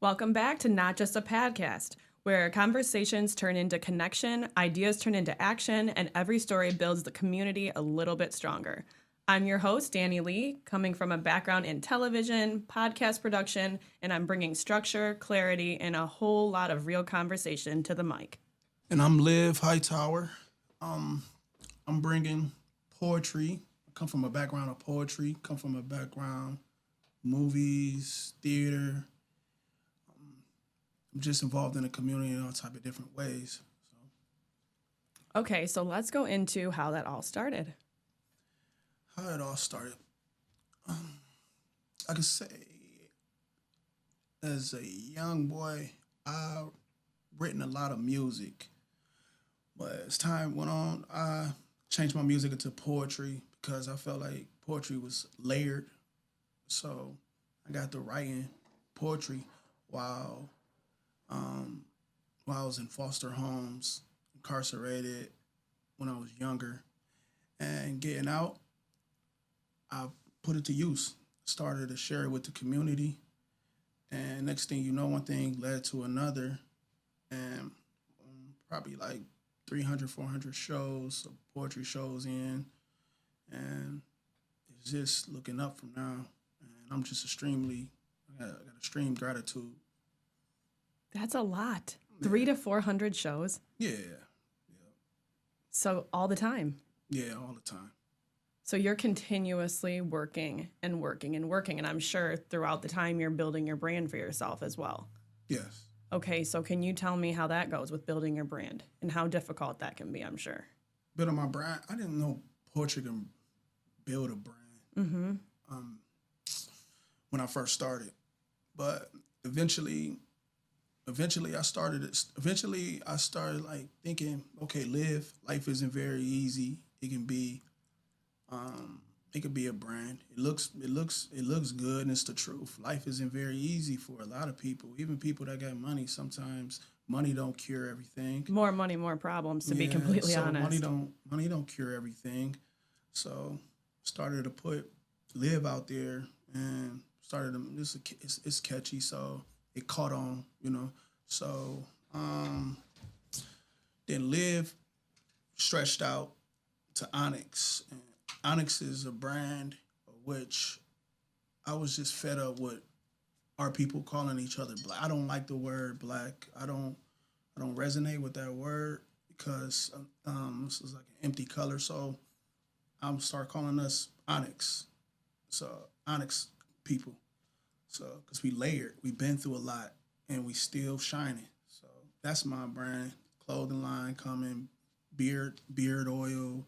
Welcome back to Not Just a Podcast, where conversations turn into connection, ideas turn into action, and every story builds the community a little bit stronger. I'm your host, Danny Lee, coming from a background in television, podcast production, and I'm bringing structure, clarity, and a whole lot of real conversation to the mic. And I'm L.I.V.E Hightower. I'm bringing poetry. I come from a background of poetry, come from a background movies, theater. I'm just involved in the community in all type of different ways. Okay, so let's go into how that all started. How it all started. I could say as a young boy, I've written a lot of music. But as time went on, I changed my music into poetry because I felt like poetry was layered. So I got to writing poetry while I was in foster homes, incarcerated when I was younger. And getting out, I put it to use. Started to share it with the community. And next thing you know, one thing led to another. And probably like 300, 400 shows, poetry shows in. And it's just looking up from now. And I'm just I got extreme gratitude. That's a lot. 300 to 400 shows. Yeah. So all the time. Yeah, all the time. So you're continuously working and working and working. And I'm sure throughout the time you're building your brand for yourself as well. Yes. Okay, so can you tell me how that goes with building your brand and how difficult that can be, I'm sure. Building my brand, I didn't know poetry can build a brand when I first started. But eventually I started like thinking, okay, life isn't very easy. It can be a brand. It looks good, and it's the truth. Life isn't very easy for a lot of people. Even people that got money, sometimes money don't cure everything. More money, more problems, to be completely honest. Money don't cure everything. So started to put L.I.V.E out there and started to, it's catchy, so it caught on, So then L.I.V.E stretched out to Onyx. And Onyx is a brand which I was just fed up with our people calling each other black. I don't like the word black. I don't resonate with that word because this is like an empty color. So I'm start calling us Onyx. So Onyx people. So because we layered, we've been through a lot, and we still shining. So that's my brand. Clothing line coming, beard oil.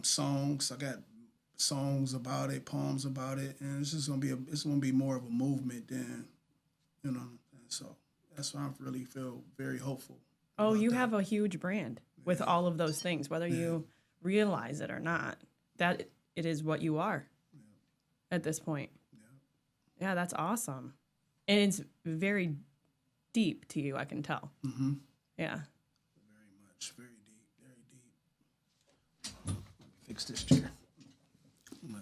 Songs. I got songs about it, poems about it, and it's gonna be more of a movement than, And so that's why I really feel very hopeful. Oh, you have a huge brand with all of those things, whether you realize it or not. That it is what you are at this point. Yeah, that's awesome, and it's very deep to you. I can tell. Mm-hmm. Yeah. Very much, very deep. Fix this chair. All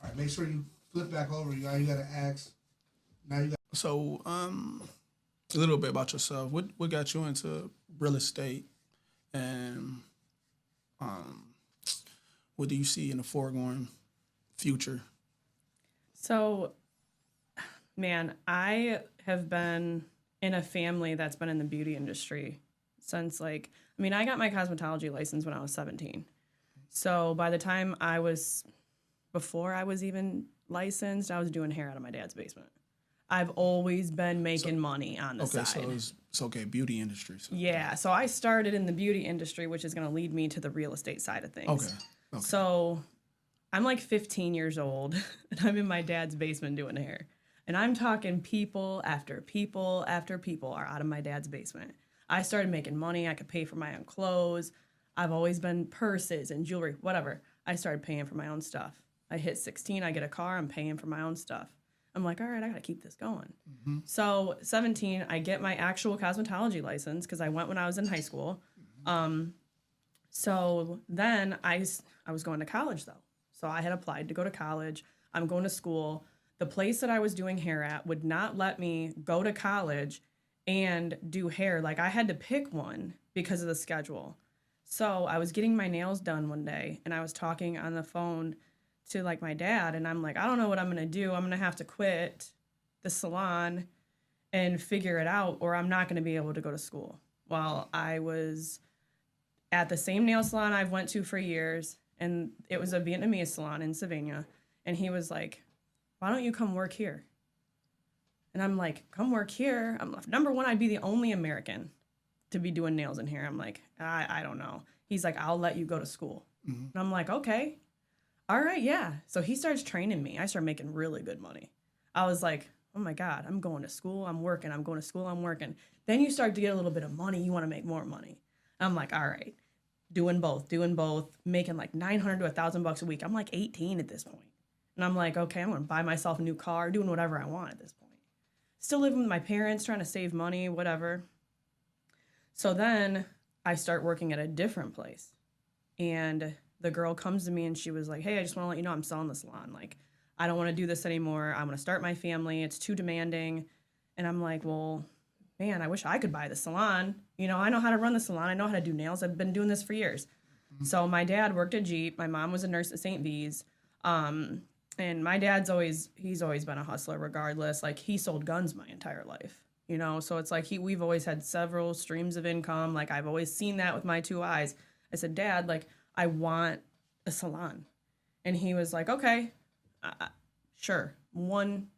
right, make sure you flip back over. You got to ask. Now you got. So, a little bit about yourself. What got you into real estate, and what do you see in the foregoing future? So, man, I have been in a family that's been in the beauty industry since I got my cosmetology license when I was 17. So by the time before I was even licensed, I was doing hair out of my dad's basement. I've always been making money on the side. Okay, so it's okay, beauty industry. So. Yeah, so I started in the beauty industry, which is going to lead me to the real estate side of things. Okay. So I'm like 15 years old, and I'm in my dad's basement doing hair. And I'm talking people after people after people are out of my dad's basement. I started making money. I could pay for my own clothes. I've always been purses and jewelry, whatever. I started paying for my own stuff. I hit 16, I get a car, I'm paying for my own stuff. I'm like, all right, I got to keep this going. Mm-hmm. So 17, I get my actual cosmetology license because I went when I was in high school. Mm-hmm. So then I was going to college, though. So I had applied to go to college. I'm going to school. The place that I was doing hair at would not let me go to college and do hair. Like, I had to pick one because of the schedule. So I was getting my nails done one day, and I was talking on the phone to like my dad, and I'm like, I don't know what I'm going to do. I'm going to have to quit the salon and figure it out, or I'm not going to be able to go to school. Well, I was at the same nail salon I've went to for years, and it was a Vietnamese salon in Savannah, and he was like, why don't you come work here? And I'm like, come work here? I'm like, number one, I'd be the only American to be doing nails in here. I'm like, I don't know. He's like, I'll let you go to school. And I'm like, okay. All right, yeah. So he starts training me. I start making really good money. I was like, oh my God, I'm going to school, I'm working, I'm going to school, I'm working. Then you start to get a little bit of money, you want to make more money. I'm like, all right, doing both, making like $900 to $1,000 a week. I'm like 18 at this point. And I'm like, okay, I'm going to buy myself a new car, doing whatever I want at this point. Still living with my parents, trying to save money, whatever. So then I start working at a different place. And the girl comes to me and she was like, hey, I just want to let you know I'm selling the salon. Like, I don't want to do this anymore. I'm going to start my family. It's too demanding. And I'm like, well, man, I wish I could buy the salon. You know, I know how to run the salon. I know how to do nails. I've been doing this for years. So my dad worked at Jeep. My mom was a nurse at St. V's. And my dad's he's always been a hustler regardless. Like, he sold guns my entire life, you know? So it's like we've always had several streams of income. Like, I've always seen that with my two eyes. I said, Dad, like, I want a salon. And he was like, okay, sure. One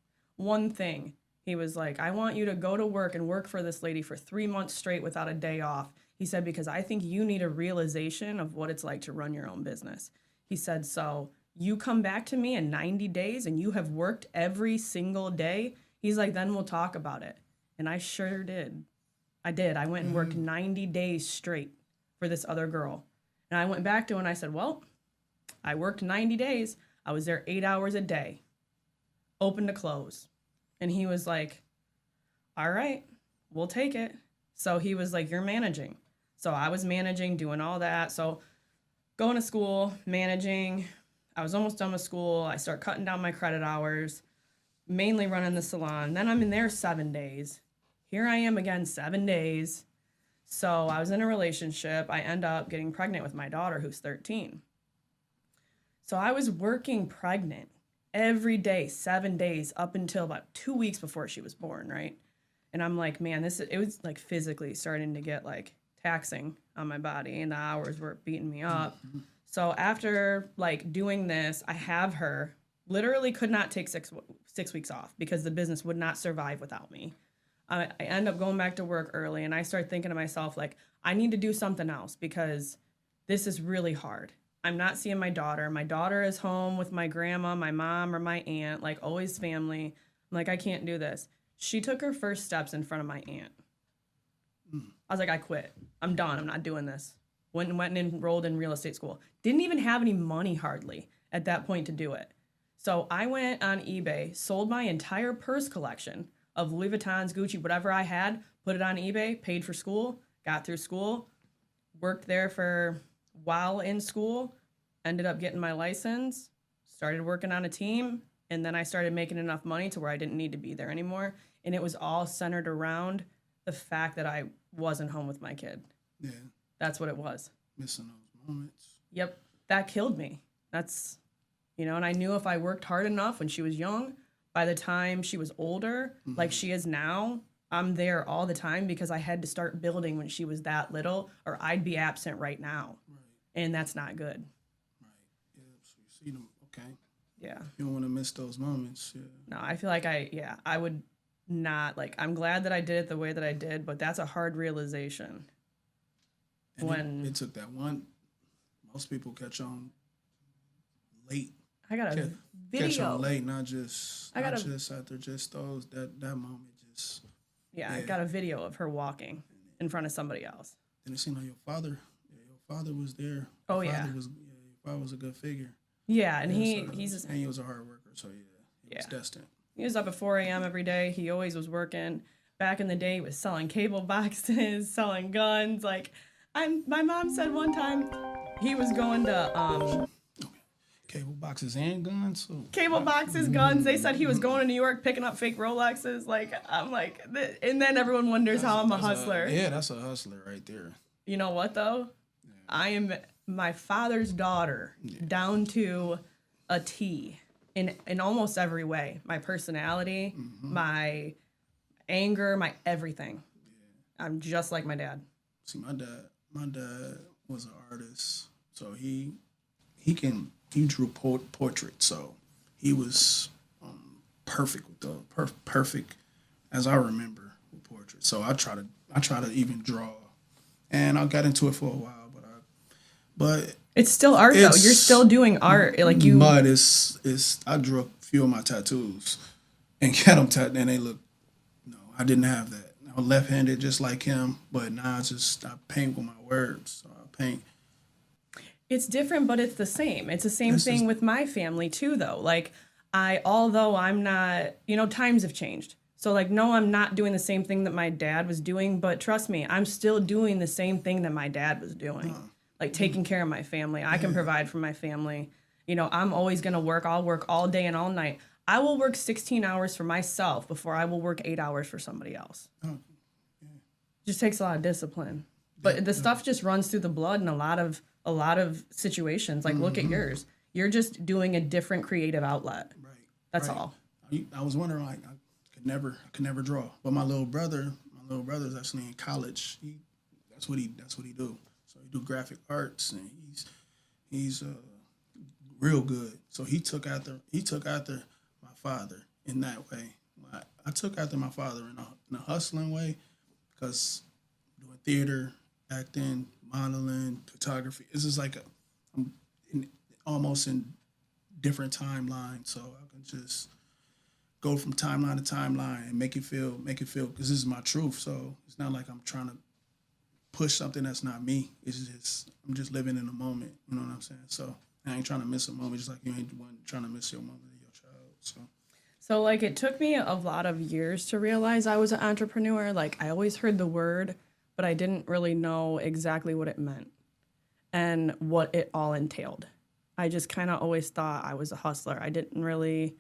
thing. He was like, I want you to go to work and work for this lady for 3 months straight without a day off. He said, because I think you need a realization of what it's like to run your own business. He said, so you come back to me in 90 days and you have worked every single day. He's like, then we'll talk about it. And I sure did. I did. I went and worked 90 days straight for this other girl. And I went back to him and I said, well, I worked 90 days. I was there 8 hours a day, open to close. And he was like, all right, we'll take it. So he was like, you're managing. So I was managing, doing all that. So going to school, managing. I was almost done with school. I start cutting down my credit hours, mainly running the salon. Then I'm in there 7 days. Here I am again, 7 days. So I was in a relationship. I end up getting pregnant with my daughter, who's 13. So I was working pregnant every day, 7 days, up until about 2 weeks before she was born, right? And I'm like, man, it was like physically starting to get like taxing on my body, and the hours were beating me up. So after like doing this, I have her, literally could not take six weeks off because the business would not survive without me. I end up going back to work early, and I start thinking to myself, like, I need to do something else because this is really hard. I'm not seeing my daughter. My daughter is home with my grandma, my mom, or my aunt, like always family. I'm like, I can't do this. She took her first steps in front of my aunt. I was like, I quit. I'm done. I'm not doing this. Went and enrolled in real estate school. Didn't even have any money hardly at that point to do it. So I went on eBay, sold my entire purse collection of Louis Vuittons, Gucci, whatever I had, put it on eBay, paid for school, got through school, worked there for a while in school, ended up getting my license, started working on a team, and then I started making enough money to where I didn't need to be there anymore. And it was all centered around the fact that I wasn't home with my kid. Yeah. That's what it was. Missing those moments. Yep. That killed me. That's, and I knew if I worked hard enough when she was young, by the time she was older, like she is now, I'm there all the time because I had to start building when she was that little, or I'd be absent right now. Right. And that's not good. Right. Yeah. So you see them. Okay. Yeah. You don't want to miss those moments. Yeah. No, I feel like I would not, like, I'm glad that I did it the way that I did, but that's a hard realization. And when it took that one, most people catch on late. I got a video. Catch on late, not just after just those, that moment just. Yeah, I got a video of her walking in front of somebody else. And it seemed like your father was there. Oh, your yeah. Your father was a good figure. Yeah, and he was a hard worker, so he was destined. He was up at 4 a.m. every day. He always was working. Back in the day, he was selling cable boxes, selling guns. Like, my mom said one time he was going to Cable boxes and guns. So Cable boxes, guns. They said he was going to New York picking up fake Rolexes. Like, I'm like, and then everyone wonders how I'm a hustler. That's a hustler right there. You know what, though? Yeah. I am my father's daughter down to a T in almost every way. My personality, my anger, my everything. Yeah. I'm just like my dad. See, my dad was an artist, so he drew portraits, so he was perfect with the perfect, as I remember, with portraits. So I try to even draw, and I got into it for a while, but it's still art though. You're still doing art, like you. But it's I drew a few of my tattoos, and got them tattooed, and they look. No, I didn't have that. I was left-handed, just like him, but now I paint with my words. So I paint. It's different, but it's the same. It's the same thing with my family too, though. Like although I'm not, times have changed. So like, no, I'm not doing the same thing that my dad was doing, but trust me, I'm still doing the same thing that my dad was doing. Like taking care of my family. I can provide for my family. I'm always going to work. I'll work all day and all night. I will work 16 hours for myself before I will work 8 hours for somebody else. It just takes a lot of discipline. But the stuff just runs through the blood in a lot of situations. Like, look at yours. You're just doing a different creative outlet. Right. That's all. I was wondering, like, I could never draw. But my little brother's actually in college. That's what he do. So he do graphic arts, and he's real good. So he took after my father in that way. I took after my father in a hustling way, because doing theater, acting, modeling, photography. It's just like I'm almost in different timelines, so I can just go from timeline to timeline and make it feel because this is my truth. So it's not like I'm trying to push something that's not me. It's just I'm just living in the moment. You know what I'm saying? So I ain't trying to miss a moment, just like you ain't trying to miss your moment of your child. So like it took me a lot of years to realize I was an entrepreneur. Like I always heard the word, but I didn't really know exactly what it meant and what it all entailed. I just kind of always thought I was a hustler. I didn't really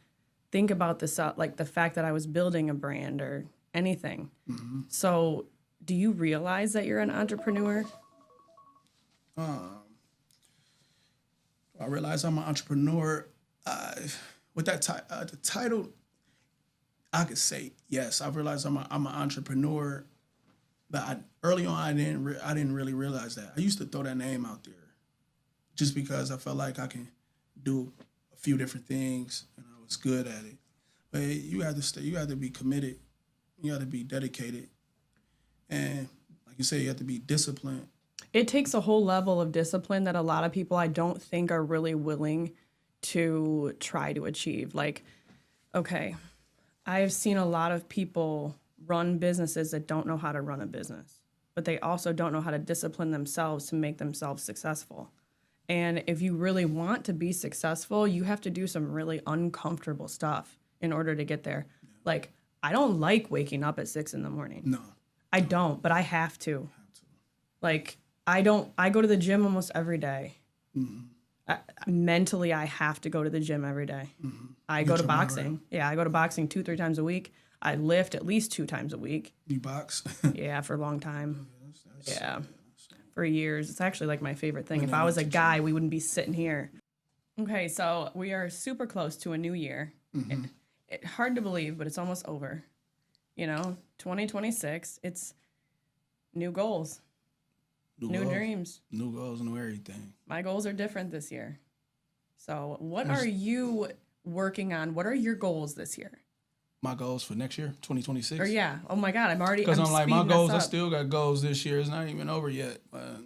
think about this, like the fact that I was building a brand or anything. Mm-hmm. So do you realize that you're an entrepreneur? I realize I'm an entrepreneur. With that the title, I could say yes. I realized I'm an entrepreneur. But early on, I didn't really realize that. I used to throw that name out there, just because I felt like I can do a few different things and I was good at it. But you have to be committed, you have to be dedicated, and like you say, you have to be disciplined. It takes a whole level of discipline that a lot of people I don't think are really willing to try to achieve. Like, okay, I've seen a lot of people run businesses that don't know how to run a business, but they also don't know how to discipline themselves to make themselves successful. And if you really want to be successful, you have to do some really uncomfortable stuff in order to get there. Yeah. Like, I don't like waking up at 6 a.m. No. I don't, but I have to. Like, I go to the gym almost every day. Mm-hmm. Mentally, I have to go to the gym every day. Mm-hmm. I go to boxing. Right. Yeah, I go to boxing 2-3 times a week. I lift at least 2 times a week. You box? Yeah, for a long time. Yeah, for years. It's actually like my favorite thing. If I was a guy, we wouldn't be sitting here. Okay, so we are super close to a new year. Mm-hmm. Hard to believe, but it's almost over. 2026, it's new goals, new dreams. New goals, new everything. My goals are different this year. So what are you working on? What are your goals this year? My goals for next year, 2026. Or yeah. Oh my God, Because I'm like, my goals, I still got goals this year. It's not even over yet.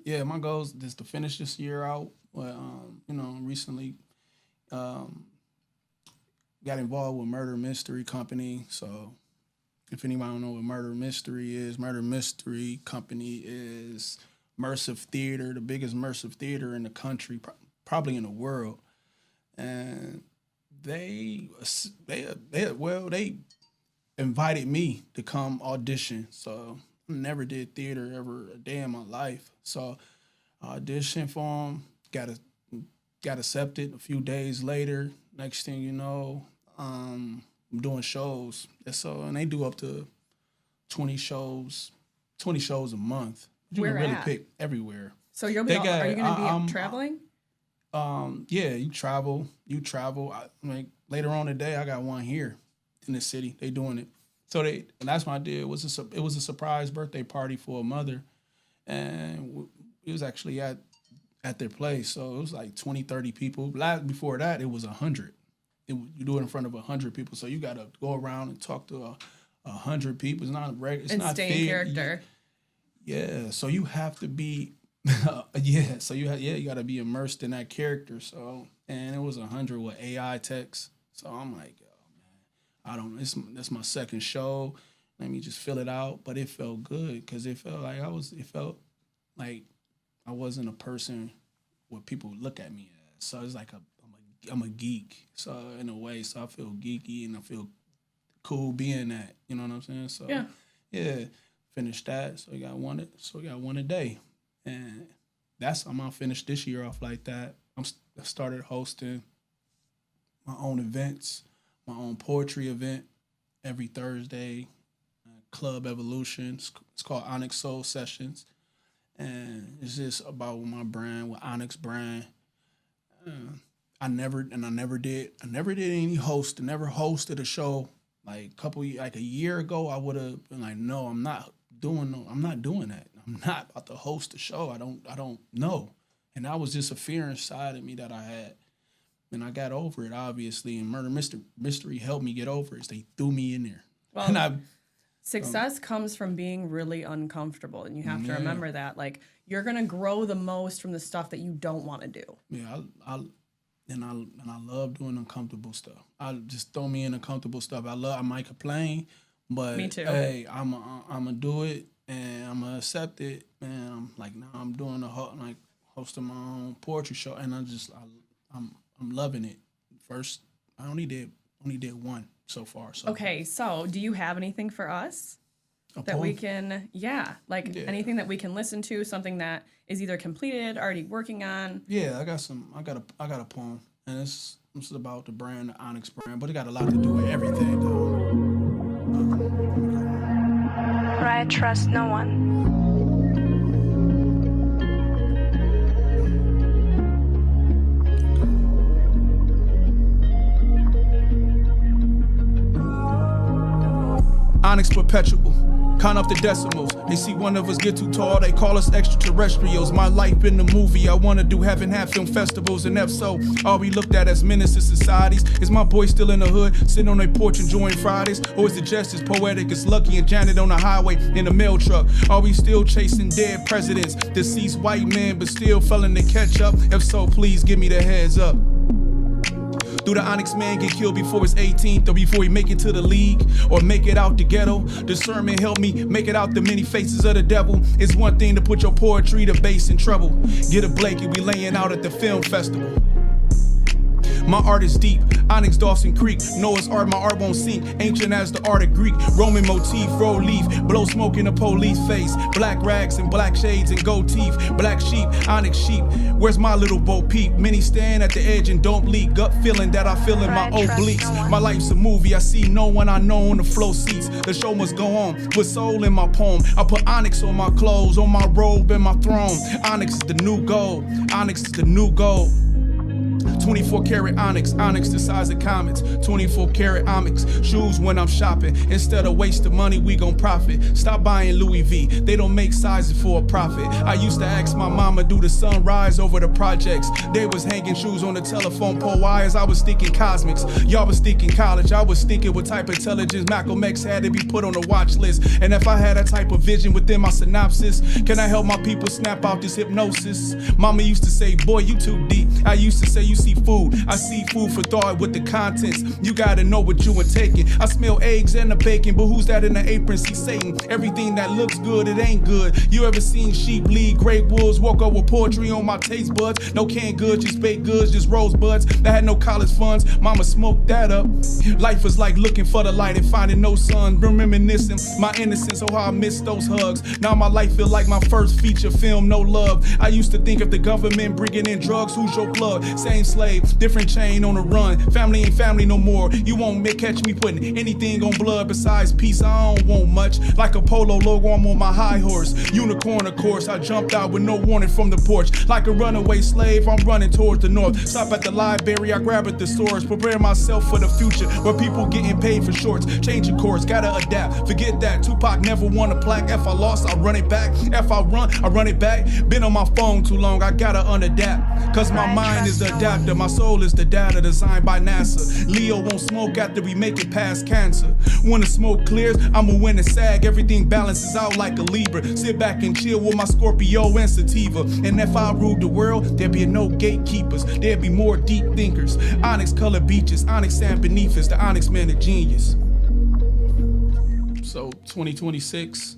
Yeah, my goals is to finish this year out. Recently got involved with Murder Mystery Company. So if anybody don't know what Murder Mystery Company is immersive theater, the biggest immersive theater in the country, probably in the world. And they invited me to come audition. So I never did theater ever a day in my life. So I auditioned for them, got got accepted a few days later. Next thing you know, I'm doing shows. And they do up to 20 shows a month. You Where can really at? pick everywhere. So are you going to be traveling? Yeah, you travel. Later on today, I got one here in the city. They doing it. And that's what I did. It was a surprise birthday party for a mother, and it was actually at their place. So it was like 20, 30 people. Before that, it was 100. You do it in front of 100 people. So you got to go around and talk to 100 people. It's not regular. It's not stay in character. Yeah. So you have to be. Yeah. So you got to be immersed in that character. So, and it was 100 with AI text. So I'm like, that's my second show. Let me just fill it out. But it felt good because it felt like I wasn't a person what people look at me as. So it's like I'm a geek. So in a way, so I feel geeky and I feel cool being that. You know what I'm saying? So yeah, finished that. So we got one a day. And I'm gonna finish this year off like that. I started hosting my own events. My own poetry event every Thursday, Club Evolution. It's called Onyx Soul Sessions. And it's just about my brand, with Onyx brand. I never did any host. I never hosted a show. Like a year ago, I would have been like, no, I'm not doing that. I'm not about to host a show. I don't know. And that was just a fear inside of me that I had. And I got over it, obviously, and Murder Mystery helped me get over it. They threw me in there. Well, success comes from being really uncomfortable, and you have to remember that. Like, you're gonna grow the most from the stuff that you don't want to do. Yeah, I love doing uncomfortable stuff. I just throw me in uncomfortable stuff. I might complain, but me too. Hey, I'm gonna do it, and I'm gonna accept it. And I'm like, now I'm doing hosting my own poetry show, and I'm loving it. First, I only did one so far. So. Okay, so do you have anything for us that we can, anything that we can listen to, something that is either completed, already working on? Yeah, I got a poem, and it's about the brand, the Onyx brand, but it got a lot to do with everything, though. I trust no one. Onyx perpetual, count up the decimals. They see one of us get too tall, they call us extraterrestrials. My life in the movie, I wanna do heaven, have film festivals. And if so, are we looked at as menace to societies? Is my boy still in the hood, sitting on their porch enjoying Fridays? Or is it just as poetic as Lucky and Janet on the highway in a mail truck? Are we still chasing dead presidents, deceased white men, but still failing to catch up? If so, please give me the heads up. Do the Onyx man get killed before his 18th, or before he make it to the league, or make it out the ghetto? Discernment help me make it out the many faces of the devil. It's one thing to put your poetry to bass in trouble. Get a blanket, we laying out at the film festival. My art is deep, Onyx, Dawson Creek. Noah's Ark, my art won't sink. Ancient as the art of Greek. Roman motif, roll leaf, blow smoke in the police face. Black rags and black shades and gold teeth. Black sheep, Onyx sheep. Where's my little Bo Peep? Many stand at the edge and don't bleed. Gut feeling that I feel in my obliques. My life's a movie, I see no one I know on the flow seats. The show must go on, with soul in my poem. I put Onyx on my clothes, on my robe and my throne. Onyx is the new gold. Onyx is the new gold. 24 karat onyx, onyx the size of comets. 24 karat onyx, shoes when I'm shopping. Instead of wasting money, we gon' profit. Stop buying Louis V, they don't make sizes for a profit. I used to ask my mama, do the sun rise over the projects? They was hanging shoes on the telephone pole wires, I was thinking cosmics. Y'all was thinking college, I was thinking what type of intelligence Malcolm X had to be put on the watch list. And if I had that type of vision within my synopsis, can I help my people snap out this hypnosis? Mama used to say, boy, you too deep. I used to say, you see see food. I see food for thought with the contents. You gotta know what you are taking. I smell eggs and the bacon, but who's that in the apron? See Satan. Everything that looks good, it ain't good. You ever seen sheep bleed? Great wolves walk up with poetry on my taste buds. No canned goods, just baked goods, just rosebuds. I had no college funds. Mama smoked that up. Life was like looking for the light and finding no sun. Reminiscing my innocence, oh how I miss those hugs. Now my life feel like my first feature film, no love. I used to think if the government bringing in drugs, who's your plug? Same slave, different chain on the run. Family ain't family no more. You won't catch me putting anything on blood besides peace. I don't want much. Like a polo logo, I'm on my high horse. Unicorn, of course. I jumped out with no warning from the porch. Like a runaway slave, I'm running towards the north. Stop at the library, I grab a thesaurus. Prepare myself for the future where people getting paid for shorts. Changing course, gotta adapt. Forget that. Tupac never won a plaque. If I lost, I run it back. If I run it back. Been on my phone too long, I gotta unadapt. Cause my mind is the adapter, my soul is the data designed by NASA. Leo won't smoke after we make it past cancer. When the smoke clears, I'ma win a sag. Everything balances out like a Libra. Sit back and chill with my Scorpio and sativa. And if I ruled the world, there'd be no gatekeepers. There'd be more deep thinkers. Onyx colored beaches, onyx sand beneath us. The onyx man, a genius. So 2026,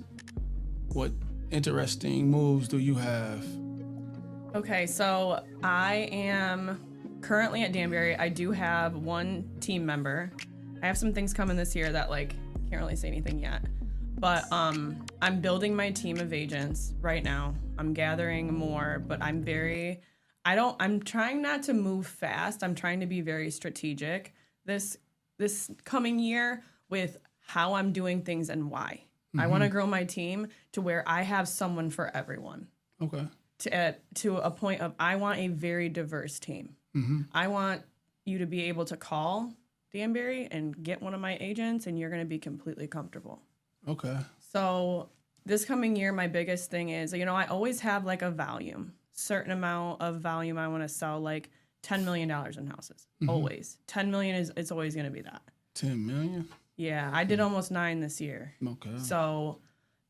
what interesting moves do you have? Okay, so I am currently at Danbury. I do have one team member. I have some things coming this year that like can't really say anything yet. But I'm building my team of agents right now. I'm gathering more, but I'm trying not to move fast. I'm trying to be very strategic this coming year with how I'm doing things and why. Mm-hmm. I want to grow my team to where I have someone for everyone. Okay. To a point of I want a very diverse team. Mm-hmm. I want you to be able to call Danbury and get one of my agents and you're going to be completely comfortable. Okay. So this coming year, my biggest thing is, I always have like a volume, certain amount of volume I want to sell, like $10 million in houses. Mm-hmm. Always. 10 million it's always going to be that. 10 million? Yeah, I did almost 9 this year. Okay. So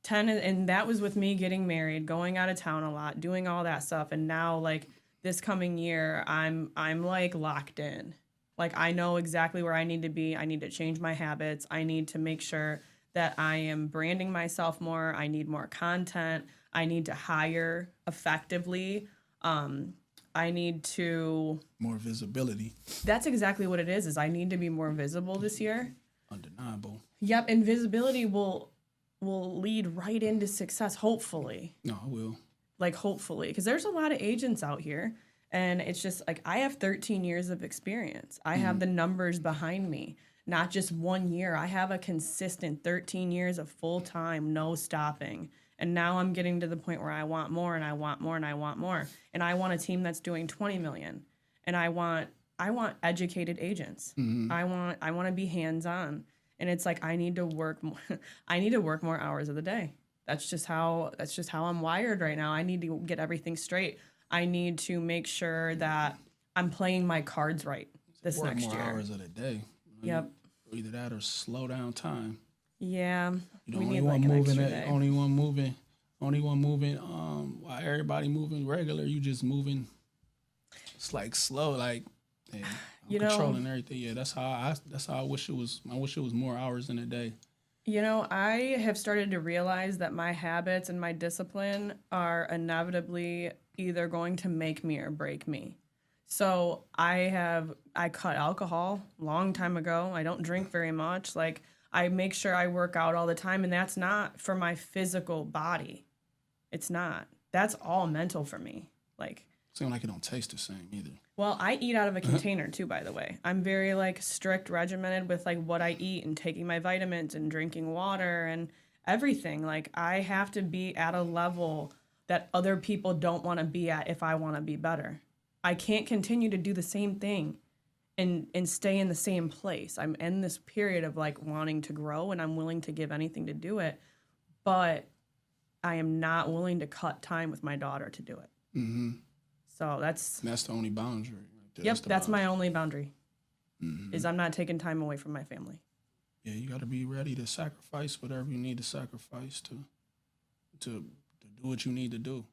10, and that was with me getting married, going out of town a lot, doing all that stuff. And now like this coming year, I'm like locked in. Like I know exactly where I need to be. I need to change my habits. I need to make sure that I am branding myself more. I need more content. I need to hire effectively. I need to... More visibility. That's exactly what it is I need to be more visible this year. Undeniable. Yep, and visibility will lead right into success, hopefully. No, it will. Like, hopefully. Because there's a lot of agents out here, and it's just, like, I have 13 years of experience. I have the numbers behind me. Not just 1 year. I have a consistent 13 years of full-time, no stopping. And now I'm getting to the point where I want more, and I want more, and I want more. And I want a team that's doing 20 million. And I want educated agents. Mm-hmm. I want to be hands-on. And it's like I need to work more. I need to work more hours of the day. That's just how I'm wired right now. I need to get everything straight. I need to make sure that I'm playing my cards right this next year. Work more hours of the day. Yep. Either that or slow down time. Yeah. We need like an extra day. Only one moving. While everybody moving regular, you just moving. It's like slow, like controlling everything. Yeah, that's how I wish it was. I wish it was more hours in a day. I have started to realize that my habits and my discipline are inevitably either going to make me or break me. So I cut alcohol a long time ago. I don't drink very much. Like I make sure I work out all the time, and that's not for my physical body. It's not. That's all mental for me. Like seems like it don't taste the same either. Well, I eat out of a container too, by the way. I'm very like strict, regimented with like what I eat and taking my vitamins and drinking water and everything. Like I have to be at a level that other people don't want to be at if I want to be better. I can't continue to do the same thing and stay in the same place. I'm in this period of like wanting to grow, and I'm willing to give anything to do it, but I am not willing to cut time with my daughter to do it. Mm-hmm. So that's the only boundary. Right? Yep, that's my only boundary. Mm-hmm. Is I'm not taking time away from my family. Yeah, you got to be ready to sacrifice whatever you need to sacrifice to do what you need to do.